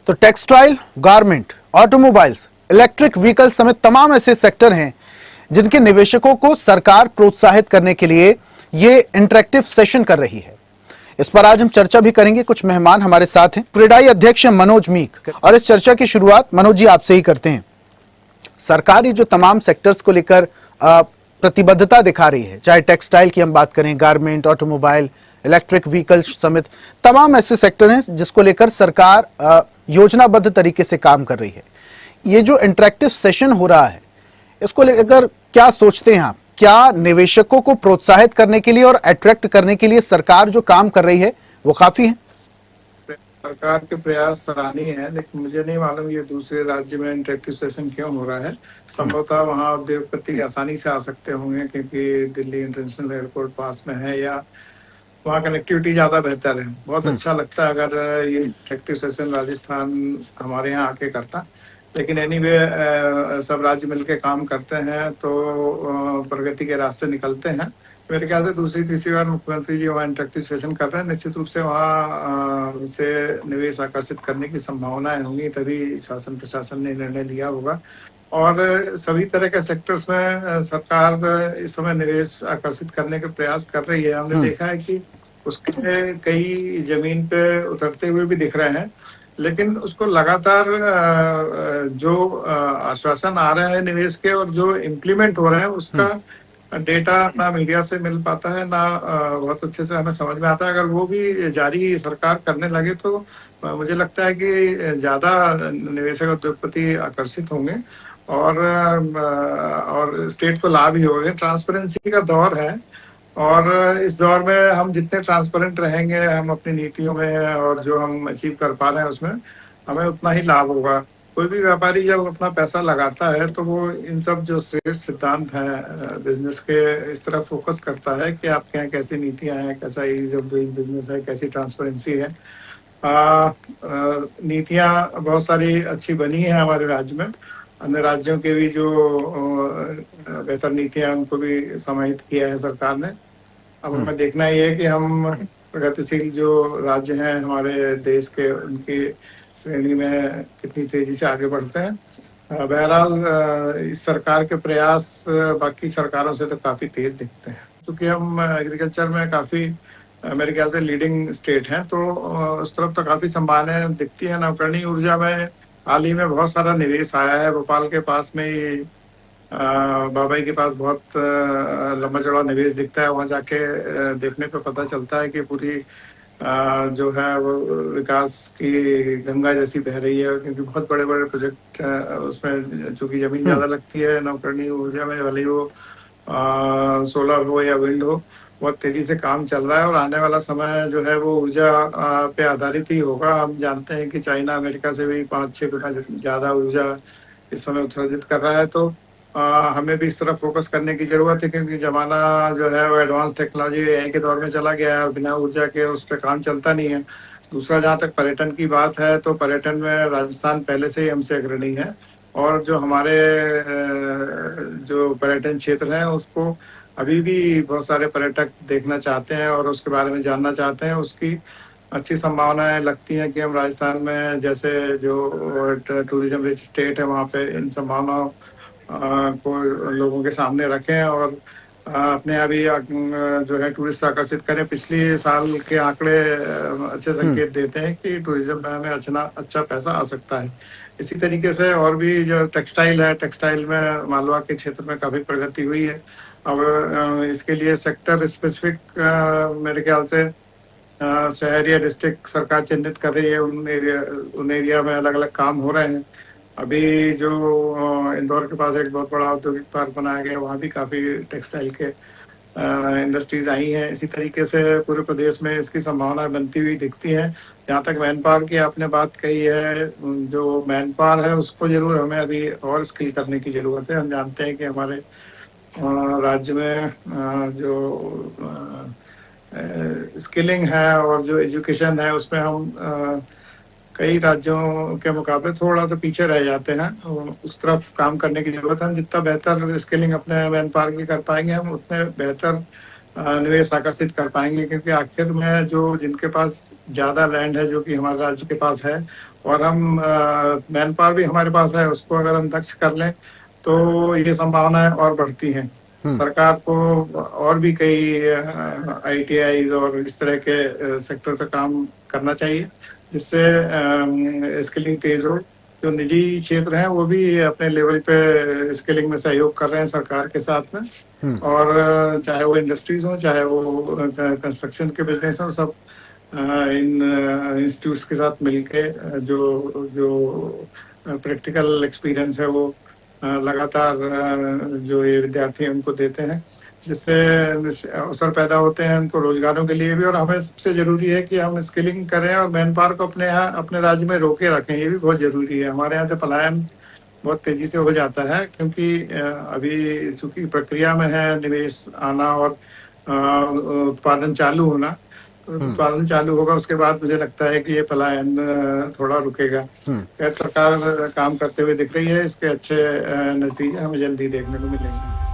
तो textile, garment, automobiles, electric vehicle समेत तमाम ऐसे सेक्टर हैं जिनके निवेशकों को सरकार प्रोत्साहित करने के लिए ये इंटरेक्टिव सेशन कर रही है। इस पर आज हम चर्चा भी करेंगे। कुछ मेहमान हमारे साथ हैं। क्रेडाई अध्यक्ष मनोज मीक, और इस चर्चा की शुरुआत मनोज जी आपसे ही करते हैं। सरकार ये जो तमाम सेक्टर्स को लेकर प्रतिबद्धता दिखा रही है, चाहे टेक्सटाइल की हम बात करें, गारमेंट, ऑटोमोबाइल, इलेक्ट्रिक व्हीकल्स समेत तमाम ऐसे सेक्टर हैं जिसको लेकर सरकार योजनाबद्ध तरीके से काम कर रही है। ये जो इंटरेक्टिव सेशन हो रहा है, इसको लेकर क्या सोचते हैं आप? क्या निवेशकों को प्रोत्साहित करने के लिए और अट्रैक्ट करने के लिए सरकार जो काम कर रही है वो काफी है? सरकार के प्रयास सराहनीय है, लेकिन मुझे नहीं मालूम ये दूसरे राज्य में इंटरेक्टिव सेशन क्यों हो रहा है। संभवतः वहाँ उद्योगपति आसानी से आ सकते होंगे क्योंकि दिल्ली इंटरनेशनल एयरपोर्ट पास में है या वहाँ कनेक्टिविटी ज्यादा बेहतर है। बहुत अच्छा लगता है अगर ये इंटरेक्टिव सेशन राजस्थान हमारे यहाँ आके करता, लेकिन एनीवे सब राज्य मिलकर काम करते हैं तो प्रगति के रास्ते निकलते हैं। मेरे ख्याल से दूसरी तीसरी बार मुख्यमंत्री जी वहाँ इंटरेक्टिव सेशन कर रहे हैं, निश्चित रूप से वहाँ से निवेश आकर्षित करने की संभावनाएं होंगी, तभी शासन प्रशासन ने निर्णय लिया होगा। और सभी तरह के सेक्टर्स में सरकार इस समय निवेश आकर्षित करने के प्रयास कर रही है। हमने देखा है कि उसके कई जमीन पे उतरते हुए भी दिख रहे हैं, लेकिन उसको लगातार जो आश्वासन आ रहे हैं निवेश के और जो इम्प्लीमेंट हो रहे हैं उसका डेटा ना मीडिया से मिल पाता है, ना बहुत अच्छे से हमें समझ में आता है। अगर वो भी जारी सरकार करने लगे तो मुझे लगता है कि ज्यादा निवेशक उद्योगपति आकर्षित होंगे और स्टेट को लाभ ही होगा। ट्रांसपेरेंसी का दौर है और इस दौर में हम जितने ट्रांसपेरेंट रहेंगे हम अपनी नीतियों में और जो हम अचीव कर पा रहे हैं उसमें, हमें उतना ही लाभ होगा। कोई भी व्यापारी जब अपना पैसा लगाता है तो वो इन सब जो श्रेष्ठ सिद्धांत हैं बिजनेस के, इस तरफ फोकस करता है कि आपके यहाँ कैसी नीतियां हैं, कैसा ईज ऑफ डूइंग बिजनेस है, कैसी ट्रांसपेरेंसी है। नीतियां बहुत सारी अच्छी बनी है हमारे राज्य में, अन्य राज्यों के भी जो बेहतर नीतियां उनको भी समाहित किया है सरकार ने। अब हमें देखना ये है कि हम प्रगतिशील जो राज्य हैं हमारे देश के, उनकी श्रेणी में कितनी तेजी से आगे बढ़ते हैं। बहरहाल इस सरकार के प्रयास बाकी सरकारों से तो काफी तेज दिखते हैं, क्योंकि हम एग्रीकल्चर में काफी मेरे ख्याल से लीडिंग स्टेट हैं, तो उस तरफ तो काफी संभावनाएं दिखती है। नवकरणीय ऊर्जा में हाल ही में बहुत सारा निवेश आया है। भोपाल के पास में बाबाई के पास बहुत लंबा चौड़ा निवेश दिखता है। वहाँ जाके देखने पे पता चलता है कि पूरी जो है वो विकास की गंगा जैसी बह रही है, क्योंकि बहुत बड़े बड़े प्रोजेक्ट उसमें चूंकि जमीन ज्यादा लगती है नवकरणीय ऊर्जा में, भले ही वो सोलर हो या विंड हो, बहुत तेजी से काम चल रहा है और आने वाला समय जो है वो ऊर्जा पे आधारित ही होगा। हम जानते हैं कि चाइना अमेरिका से भी 5-6 गुना ज्यादा ऊर्जा इस समय उत्सर्जित कर रहा है, तो हमें भी इस तरफ फोकस करने की जरूरत है, क्योंकि जमाना जो है वो एडवांस टेक्नोलॉजी एआई के दौर में चला गया है। बिना ऊर्जा के उस पर काम चलता नहीं है। दूसरा, जहाँ तक पर्यटन की बात है तो पर्यटन में राजस्थान पहले से ही हमसे अग्रणी है और जो हमारे जो पर्यटन क्षेत्र है उसको अभी भी बहुत सारे पर्यटक देखना चाहते हैं और उसके बारे में जानना चाहते हैं। उसकी अच्छी संभावनाएं लगती हैं कि हम राजस्थान में जैसे जो टूरिज्म रिच स्टेट है वहाँ पे इन संभावनाओं को लोगों के सामने रखें और अपने अभी जो है टूरिस्ट आकर्षित करें। पिछले साल के आंकड़े अच्छे संकेत देते हैं कि टूरिज्म में अच्छा पैसा आ सकता है। इसी तरीके से और भी जो टेक्सटाइल है, टेक्सटाइल में मालवा के क्षेत्र में काफी प्रगति हुई है। अब इसके लिए सेक्टर स्पेसिफिक मेरे ख्याल से शहर या डिस्ट्रिक्ट सरकार चिन्हित कर रही है। उन एरिया में अलग अलग काम हो रहे हैं। अभी जो इंदौर के पास एक बहुत बड़ा औद्योगिक पार्क बनाया गया, वहाँ भी काफी टेक्सटाइल के इंडस्ट्रीज आई हैं। इसी तरीके से पूरे प्रदेश में इसकी संभावना बनती हुई दिखती है। जहाँ तक मैन पावर की आपने बात कही है, जो मैन पावर है उसको जरूर हमें अभी और स्किल करने की जरूरत है। हम जानते हैं कि हमारे राज्य में जो स्किलिंग है और जो एजुकेशन है उसमें हम कई राज्यों के मुकाबले थोड़ा सा पीछे रह जाते हैं। उस तरफ काम करने की जरूरत है। जितना बेहतर स्किलिंग अपने मैन पावर की कर पाएंगे हम, उतने बेहतर निवेश आकर्षित कर पाएंगे, क्योंकि आखिर में जो जिनके पास ज्यादा लैंड है, जो कि हमारे राज्य के पास है, और हम मैन पावर भी हमारे पास है, उसको अगर हम दक्ष कर लें तो ये संभावनाएं और बढ़ती हैं। सरकार को और भी कई ITIs और इस तरह के सेक्टर पे काम करना चाहिए, जिससे स्किलिंग तेज हो। जो निजी क्षेत्र हैं वो भी अपने लेवल पे स्किलिंग में सहयोग कर रहे हैं सरकार के साथ में, और चाहे वो इंडस्ट्रीज हो, चाहे वो कंस्ट्रक्शन के बिजनेस हो, सब इन इंस्टीट्यूट्स के साथ मिलके जो जो प्रैक्टिकल एक्सपीरियंस है वो लगातार जो ये विद्यार्थी हैं उनको देते हैं, जिससे अवसर पैदा होते हैं उनको रोजगारों के लिए भी। और हमें सबसे जरूरी है कि हम स्किलिंग करें और मैन पावर को अपने यहाँ अपने राज्य में रोके रखें, ये भी बहुत जरूरी है। हमारे यहाँ से पलायन बहुत तेजी से हो जाता है, क्योंकि अभी चूंकि प्रक्रिया में है निवेश आना और उत्पादन चालू होना, तो उत्पादन चालू होगा उसके बाद मुझे लगता है कि ये पलायन थोड़ा रुकेगा। खैर, सरकार काम करते हुए दिख रही है, इसके अच्छे नतीजे हमें जल्दी देखने को मिलेंगे।